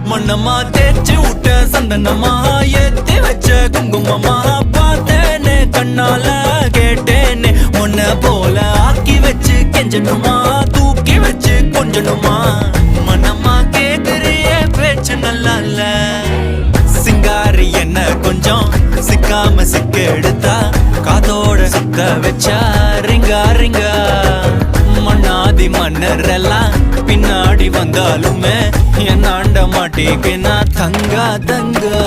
மண்ணம்மா தேய்ச்சி விட்ட சந்தனமா ஏத்தி வச்ச குங்குமமா பார்த்தேனே கண்ணால கேட்டேனே உன்ன போல ஆக்கி வச்சு கெஞ்சணுமா தூக்கி வச்சு கொஞ்சணுமா மனமா கேக்குறிய பேச்சு நல்லா இல்ல சிங்காரி என்ன கொஞ்சம் சிக்காம சிக்க எடுத்தா காதோட சுத்த வச்சா ரிங்கா ரிங்கா மண்ணாதி மன்னர் எல்லாம் பின்னாடி வந்தாலுமே என் ஆண்ட மாட்டேக்கு நான் தங்கா தங்கா